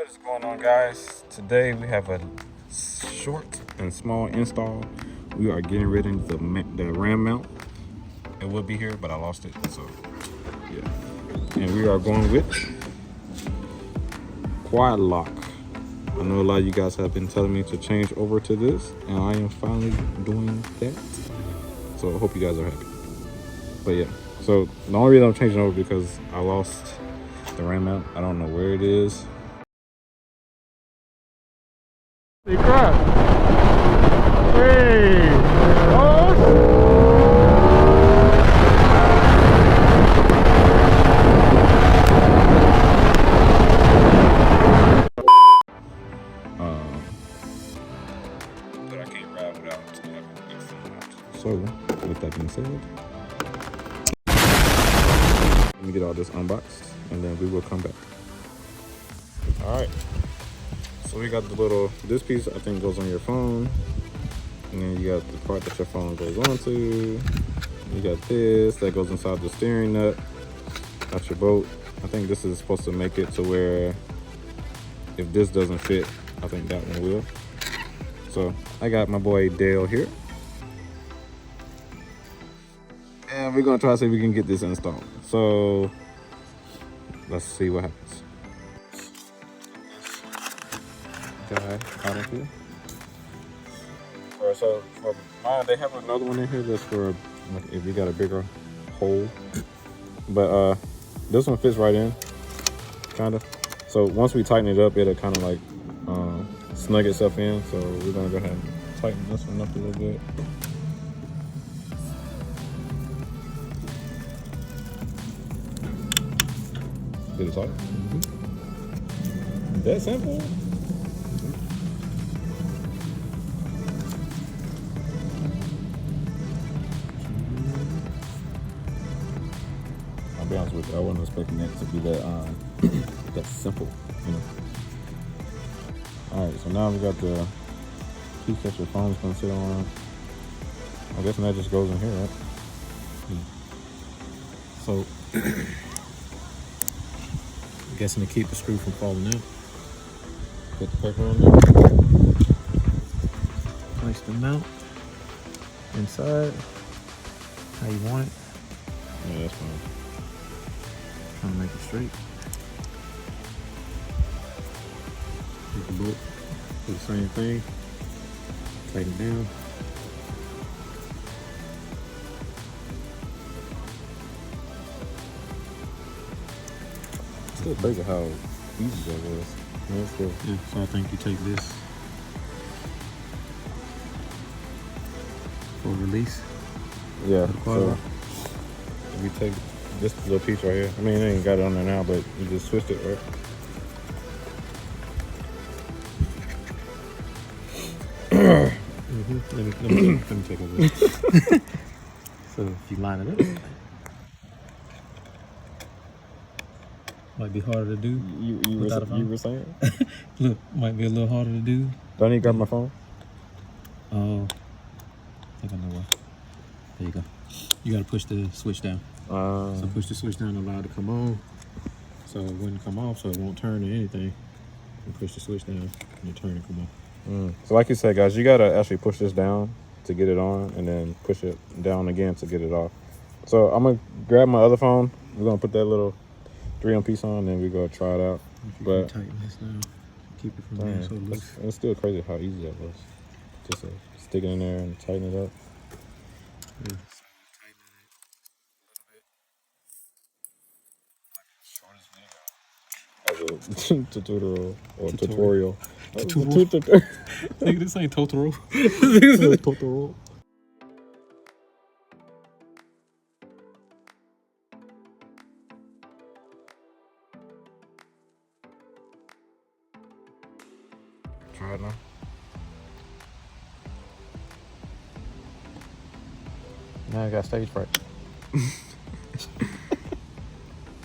What is going on, guys? Today we have a short and small install. We are getting rid of the ram mount. It would be here, but I lost it, so yeah. And we are going with quad lock. I know a lot of you guys have been telling me to change over to this, and I am finally doing that. So I hope you guys are happy. But yeah, so the only reason I'm changing over because I lost the ram mount. I don't know where it is. Hey, crap. Hey. But I can't ride without having a phone out. So, with that being said, let me get all this unboxed and then we will come back. Alright. So we got the little, this piece I think goes on your phone, and then you got the part that your phone goes onto. You got this that goes inside the steering nut. That's your boat. I think this is supposed to make it to where if this doesn't fit, I think that one will. So I got my boy Dale here, and we're gonna try to see if we can get this installed. So let's see what happens. Guy out of here. Alright, so for mine, they have another one in here that's for like, if you got a bigger hole. But this one fits right in, kind of. So once we tighten it up, it'll kind of like snug itself in. So we're gonna go ahead and tighten this one up a little bit. Get it tight. That simple. I'll be honest with you, I wasn't expecting it to be that that simple, you know. Alright, so now we got the piece that your phone's gonna sit on. I guess that just goes in here, right? So I'm guessing to keep the screw from falling out. Put the paper on there. Place the mount inside how you want it. Yeah, that's fine. Trying to make it straight. Take the bolt, do the same thing. Tighten it down. It's still crazy how easy that was. Yeah, so I think you take this for release. Yeah, so you take this little piece right here. I mean, it ain't got it on there now, but you just twist it, right? Let me take over. So if you line it up, might be harder to do. You were saying? Look, might be a little harder to do. Do I need to grab my phone? Oh, I think I know why. There you go. You gotta push the switch down. So push the switch down and allow it to come on. So it wouldn't come off, so it won't turn or anything. You push the switch down and you turn and come on. So like you said, guys, you gotta actually push this down to get it on, and then push it down again to get it off. So I'm gonna grab my other phone. We're gonna put that little 3M piece on, and then we're gonna try it out. But tighten this now. Keep it from being so loose. It's still crazy how easy that was. Just stick it in there and tighten it up. Yeah. As a tutorial or tutorial. Nigga, this ain't Totoro. Totoro. Try it now. Now I got stage fright.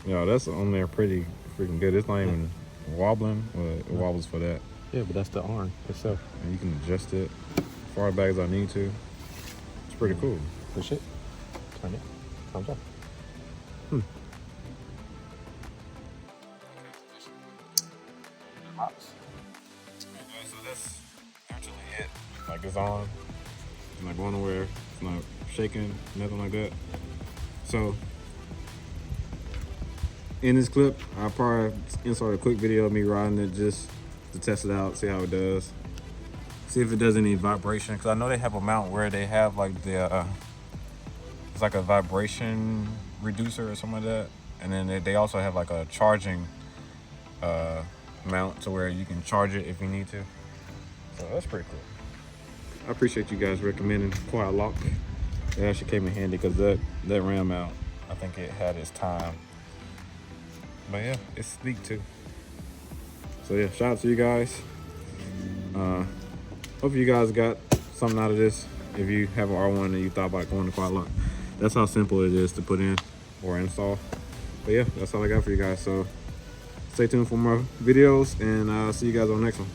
Yo, that's on there pretty freaking good. It's not even wobbling, but it wobbles for that. Yeah, but that's the arm itself. And you can adjust it as far back as I need to. It's pretty cool. Push it. Turn it. Thumbs up. box. Alright guys, so that's actually it. Like it's on. It's not going nowhere. It's not shaking, nothing like that. So in this clip, I'll probably insert a quick video of me riding it just to test it out, see how it does. See if it does any vibration, because I know they have a mount where they have like the it's like a vibration reducer or something like that, and then they also have like a charging mount to where you can charge it if you need to. So that's pretty cool. I appreciate you guys recommending Quiet Lock. It actually came in handy because that ram mount, I think it had its time. But yeah, it's sleek too. So yeah, shout out to you guys. Hope you guys got something out of this. If you have an R1 and you thought about going to Quiet Lock, that's how simple it is to put in or install. But yeah, that's all I got for you guys. So stay tuned for more videos, and I'll see you guys on the next one.